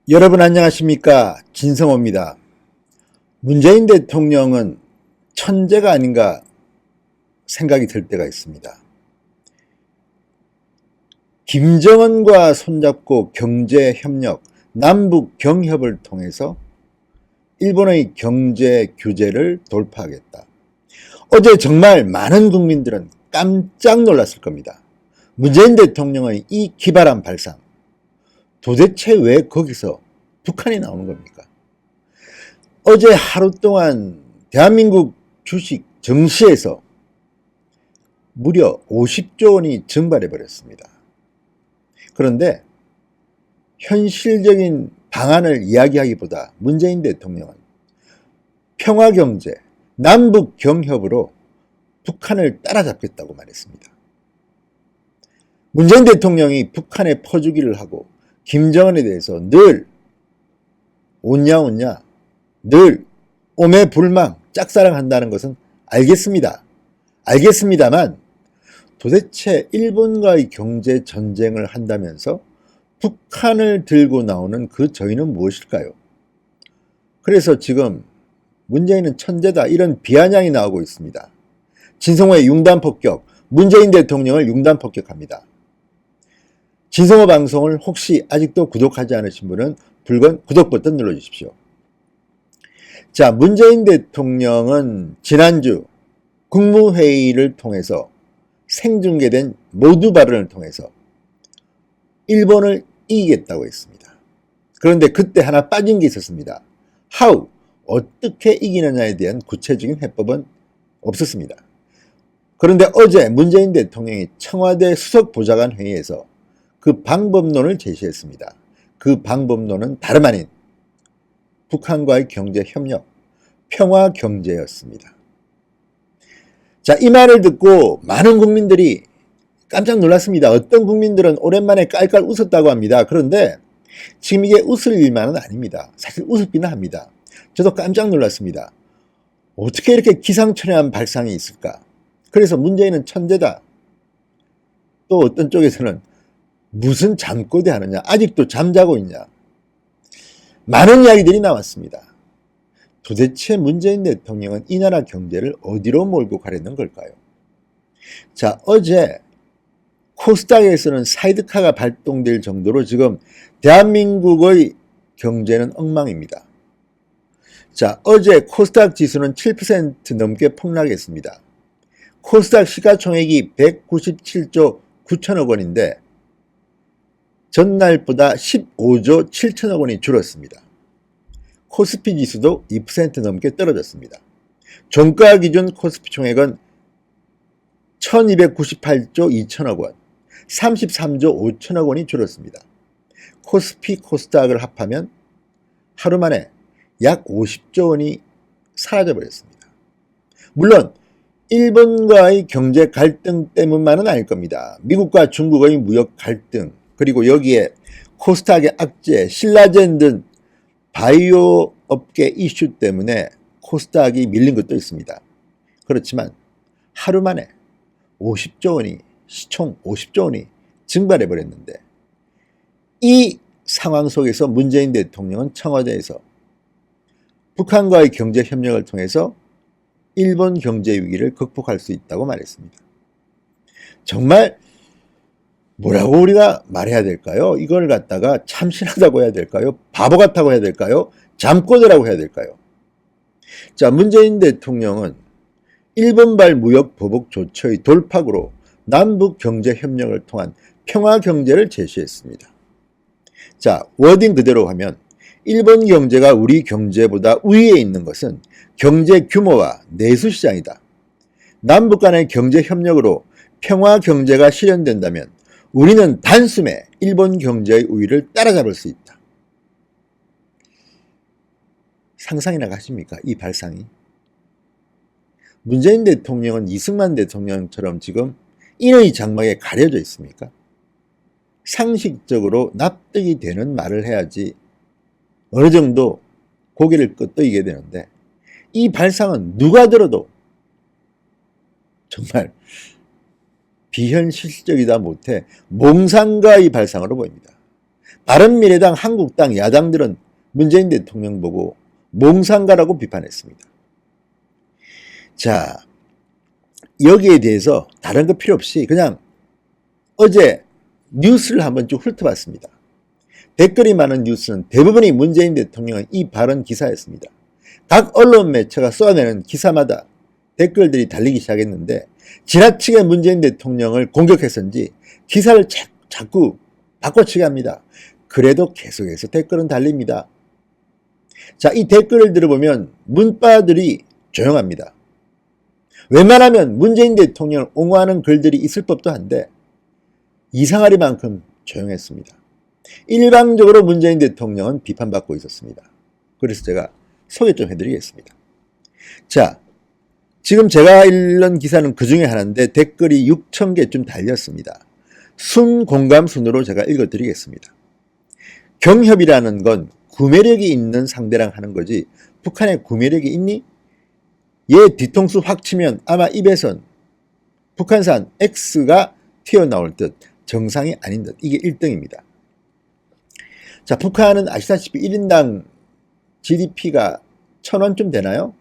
여러분 안녕하십니까? 진성호입니다. 문재인 대통령은 천재가 아닌가 생각이 들 때가 있습니다. 김정은과 손잡고 경제협력, 남북경협을 통해서 일본의 경제 규제를 돌파하겠다. 어제 정말 많은 국민들은 깜짝 놀랐을 겁니다. 문재인 대통령의 이 기발한 발상, 도대체 왜 거기서 북한이 나오는 겁니까? 어제 하루 동안 대한민국 주식 증시에서 무려 50조 원이 증발해 버렸습니다. 그런데 현실적인 방안을 이야기하기보다 문재인 대통령은 평화경제, 남북경협으로 북한을 따라잡겠다고 말했습니다. 문재인 대통령이 북한에 퍼주기를 하고 김정은에 대해서 늘 옳냐 늘 오매불망 짝사랑한다는 것은 알겠습니다만 도대체 일본과의 경제 전쟁을 한다면서 북한을 들고 나오는 그 저희는 무엇일까요? 그래서 지금 문재인은 천재다 이런 비아냥이 나오고 있습니다. 진성호의 융단폭격, 문재인 대통령을 융단폭격합니다. 진성호 방송을 혹시 아직도 구독하지 않으신 분은 붉은 구독 버튼 눌러주십시오. 자, 문재인 대통령은 지난주 국무회의를 통해서 생중계된 모두 발언을 통해서 일본을 이기겠다고 했습니다. 그런데 그때 하나 빠진 게 있었습니다. How? 어떻게 이기느냐에 대한 구체적인 해법은 없었습니다. 그런데 어제 문재인 대통령이 청와대 수석보좌관 회의에서 그 방법론을 제시했습니다. 그 방법론은 다름 아닌 북한과의 경제협력, 평화경제였습니다. 자, 이 말을 듣고 많은 국민들이 깜짝 놀랐습니다. 어떤 국민들은 오랜만에 깔깔 웃었다고 합니다. 그런데 지금 이게 웃을 일만은 아닙니다. 사실 웃기는 합니다. 저도 깜짝 놀랐습니다. 어떻게 이렇게 기상천외한 발상이 있을까? 그래서 문재인은 천재다. 또 어떤 쪽에서는 무슨 잠꼬대 하느냐, 아직도 잠자고 있냐, 많은 이야기들이 나왔습니다. 도대체 문재인 대통령은 이 나라 경제를 어디로 몰고 가려는 걸까요? 자, 어제 코스닥에서는 사이드카가 발동될 정도로 지금 대한민국의 경제는 엉망입니다. 자, 어제 코스닥 지수는 7% 넘게 폭락했습니다. 코스닥 시가총액이 197조 9천억 원인데 전날보다 15조 7천억 원이 줄었습니다. 코스피 지수도 2% 넘게 떨어졌습니다. 종가 기준 코스피 총액은 1298조 2천억 원, 33조 5천억 원이 줄었습니다. 코스피 코스닥을 합하면 하루 만에 약 50조 원이 사라져버렸습니다. 물론 일본과의 경제 갈등 때문만은 아닐 겁니다. 미국과 중국의 무역 갈등, 그리고 여기에 코스닥의 악재, 신라젠 등 바이오 업계 이슈 때문에 코스닥이 밀린 것도 있습니다. 그렇지만 하루 만에 50조 원이, 시총 50조 원이 증발해 버렸는데 이 상황 속에서 문재인 대통령은 청와대에서 북한과의 경제 협력을 통해서 일본 경제 위기를 극복할 수 있다고 말했습니다. 정말 뭐라고 우리가 말해야 될까요? 이걸 갖다가 참신하다고 해야 될까요? 바보 같다고 해야 될까요? 잠꼬대라고 해야 될까요? 자, 문재인 대통령은 일본발 무역 보복 조처의 돌파구로 남북 경제 협력을 통한 평화 경제를 제시했습니다. 자, 워딩 그대로 하면 일본 경제가 우리 경제보다 우위에 있는 것은 경제 규모와 내수 시장이다. 남북 간의 경제 협력으로 평화 경제가 실현된다면 우리는 단숨에 일본 경제의 우위를 따라잡을 수 있다. 상상이나 가십니까? 이 발상이. 문재인 대통령은 이승만 대통령처럼 지금 인의 장막에 가려져 있습니까? 상식적으로 납득이 되는 말을 해야지 어느 정도 고개를 끄덕이게 되는데 이 발상은 누가 들어도 정말 비현실적이다 못해 몽상가의 발상으로 보입니다. 바른미래당, 한국당, 야당들은 문재인 대통령 보고 몽상가라고 비판했습니다. 자, 여기에 대해서 다른 거 필요 없이 그냥 어제 뉴스를 한번 쭉 훑어봤습니다. 댓글이 많은 뉴스는 대부분이 문재인 대통령의 이 발언 기사였습니다. 각 언론 매체가 쏘아내는 기사마다 댓글들이 달리기 시작했는데 지나치게 문재인 대통령을 공격해서인지 기사를 자꾸 바꿔치기 합니다. 그래도 계속해서 댓글은 달립니다. 자, 이 댓글을 들어보면 문바들이 조용합니다. 웬만하면 문재인 대통령을 옹호하는 글들이 있을 법도 한데 이상하리만큼 조용했습니다. 일방적으로 문재인 대통령은 비판받고 있었습니다. 그래서 제가 소개 좀 해드리겠습니다. 자, 지금 제가 읽는 기사는 그 중에 하나인데 댓글이 6,000개쯤 달렸습니다. 순공감 순으로 제가 읽어드리겠습니다. 경협이라는 건 구매력이 있는 상대랑 하는 거지 북한에 구매력이 있니? 얘 뒤통수 확 치면 아마 입에선 북한산 X가 튀어나올 듯 정상이 아닌 듯. 이게 1등입니다. 자, 북한은 아시다시피 1인당 GDP가 1,000원쯤 되나요?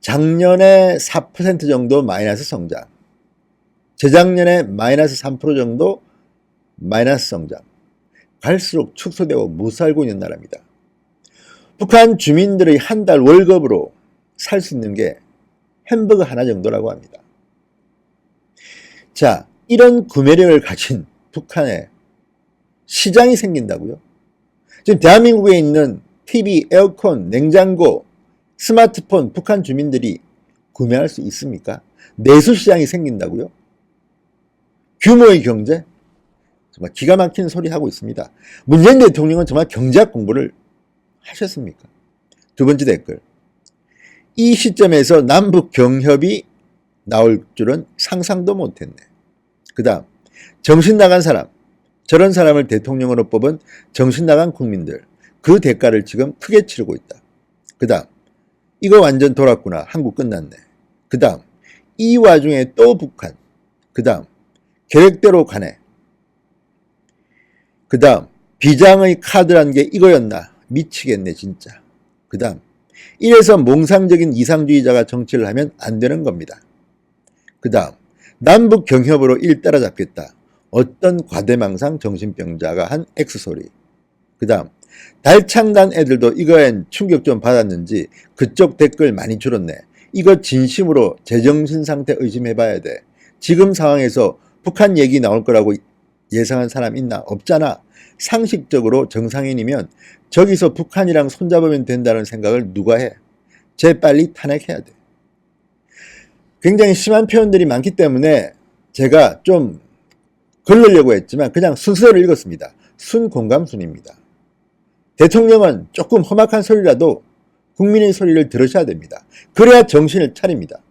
작년에 4% 정도 마이너스 성장, 재작년에 마이너스 3% 정도 마이너스 성장, 갈수록 축소되고 못 살고 있는 나라입니다. 북한 주민들의 한 달 월급으로 살 수 있는 게 햄버거 하나 정도라고 합니다. 자, 이런 구매력을 가진 북한에 시장이 생긴다고요? 지금 대한민국에 있는 TV, 에어컨, 냉장고, 스마트폰 북한 주민들이 구매할 수 있습니까? 내수시장이 생긴다고요? 규모의 경제? 정말 기가 막히는 소리 하고 있습니다. 문재인 대통령은 정말 경제학 공부를 하셨습니까? 두 번째 댓글. 이 시점에서 남북 경협이 나올 줄은 상상도 못했네. 그 다음, 정신 나간 사람, 저런 사람을 대통령으로 뽑은 정신 나간 국민들, 그 대가를 지금 크게 치르고 있다. 그 다음, 이거 완전 돌았구나. 한국 끝났네. 그 다음, 이 와중에 또 북한. 그 다음, 계획대로 가네. 그 다음, 비장의 카드란 게 이거였나. 미치겠네 진짜. 그 다음, 이래서 몽상적인 이상주의자가 정치를 하면 안 되는 겁니다. 그 다음, 남북 경협으로 일 따라잡겠다. 어떤 과대망상 정신병자가 한 X소리. 그 다음, 달창단 애들도 이거엔 충격 좀 받았는지 그쪽 댓글 많이 줄었네. 이거 진심으로 제정신 상태 의심해봐야 돼. 지금 상황에서 북한 얘기 나올 거라고 예상한 사람 있나? 없잖아. 상식적으로 정상인이면 저기서 북한이랑 손잡으면 된다는 생각을 누가 해? 재빨리 탄핵해야 돼. 굉장히 심한 표현들이 많기 때문에 제가 좀 걸르려고 했지만 그냥 순서를 읽었습니다. 순공감순입니다. 대통령은 조금 험악한 소리라도 국민의 소리를 들으셔야 됩니다. 그래야 정신을 차립니다.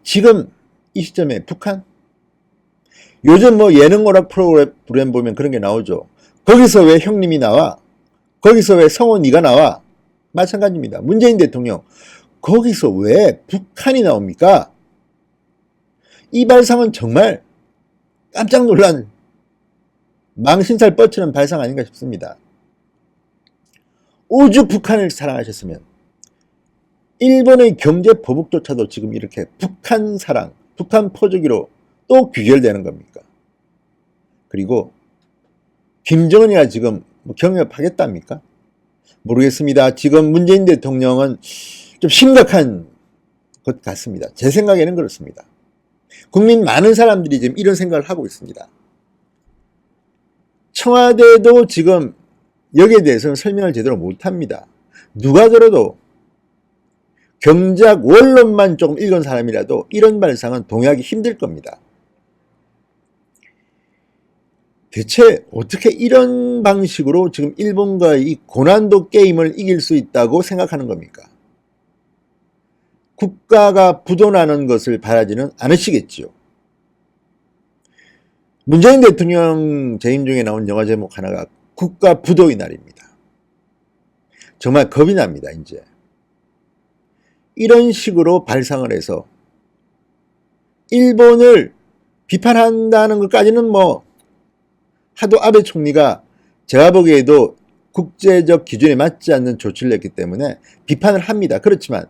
지금 이 시점에 북한? 요즘 뭐 예능 오락 프로그램 보면 그런 게 나오죠. 거기서 왜 형님이 나와? 거기서 왜 성호 네가 나와? 마찬가지입니다. 문재인 대통령, 거기서 왜 북한이 나옵니까? 이 발상은 정말 깜짝 놀란 망신살 뻗치는 발상 아닌가 싶습니다. 오죽 북한을 사랑하셨으면 일본의 경제 보복조차도 지금 이렇게 북한 사랑, 북한 포주기로 또 귀결되는 겁니까? 그리고 김정은이가 지금 경협하겠답니까? 모르겠습니다. 지금 문재인 대통령은 좀 심각한 것 같습니다. 제 생각에는 그렇습니다. 국민 많은 사람들이 지금 이런 생각을 하고 있습니다. 청와대도 지금 여기에 대해서는 설명을 제대로 못합니다. 누가 들어도 경제학 원론만 조금 읽은 사람이라도 이런 발상은 동의하기 힘들 겁니다. 대체 어떻게 이런 방식으로 지금 일본과의 이 고난도 게임을 이길 수 있다고 생각하는 겁니까? 국가가 부도나는 것을 바라지는 않으시겠지요. 문재인 대통령 재임 중에 나온 영화 제목 하나가 국가 부도의 날입니다. 정말 겁이 납니다. 이제 이런 식으로 발상을 해서 일본을 비판한다는 것까지는 뭐 하도 아베 총리가 제가 보기에도 국제적 기준에 맞지 않는 조치를 냈기 때문에 비판을 합니다. 그렇지만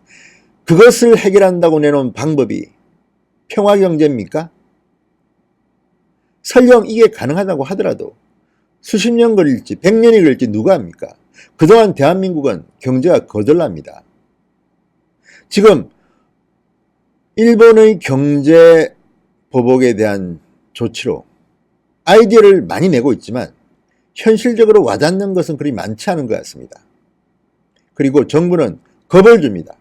그것을 해결한다고 내놓은 방법이 평화경제입니까? 설령 이게 가능하다고 하더라도 수십 년 걸릴지 100년이 걸릴지 누가 합니까? 그동안 대한민국은 경제가 거덜납니다. 지금 일본의 경제 보복에 대한 조치로 아이디어를 많이 내고 있지만 현실적으로 와닿는 것은 그리 많지 않은 것 같습니다. 그리고 정부는 겁을 줍니다.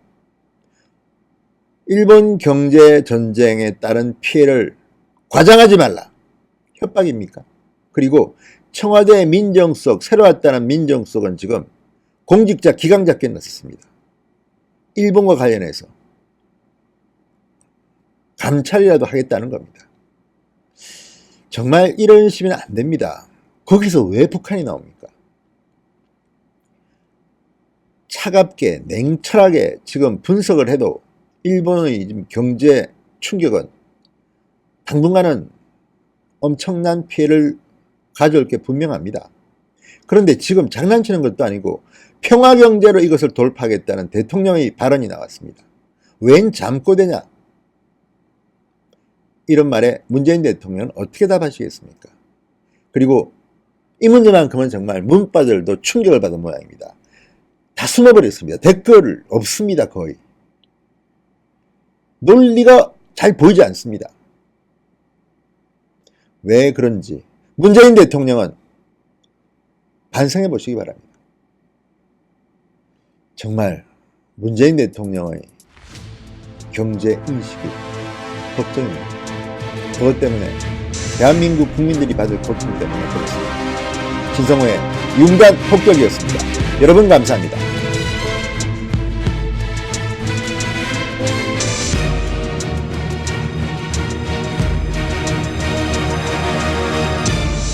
일본 경제 전쟁에 따른 피해를 과장하지 말라. 협박입니까? 그리고 청와대 민정수석, 새로 왔다는 민정수석은 지금 공직자 기강잡기에 나섰습니다. 일본과 관련해서 감찰이라도 하겠다는 겁니다. 정말 이런 식이면 안 됩니다. 거기서 왜 북한이 나옵니까? 차갑게 냉철하게 지금 분석을 해도 일본의 경제 충격은 당분간은 엄청난 피해를 가져올 게 분명합니다. 그런데 지금 장난치는 것도 아니고 평화경제로 이것을 돌파하겠다는 대통령의 발언이 나왔습니다. 웬 잠꼬대냐? 이런 말에 문재인 대통령은 어떻게 답하시겠습니까? 그리고 이 문제만큼은 정말 문바들도 충격을 받은 모양입니다. 다 숨어버렸습니다. 댓글 없습니다. 거의. 논리가 잘 보이지 않습니다. 왜 그런지 문재인 대통령은 반성해 보시기 바랍니다. 정말 문재인 대통령의 경제 인식이 걱정입니다. 그것 때문에 대한민국 국민들이 받을 고통 때문에 그렇습니다. 신성호의 윤관 폭격이었습니다. 여러분 감사합니다.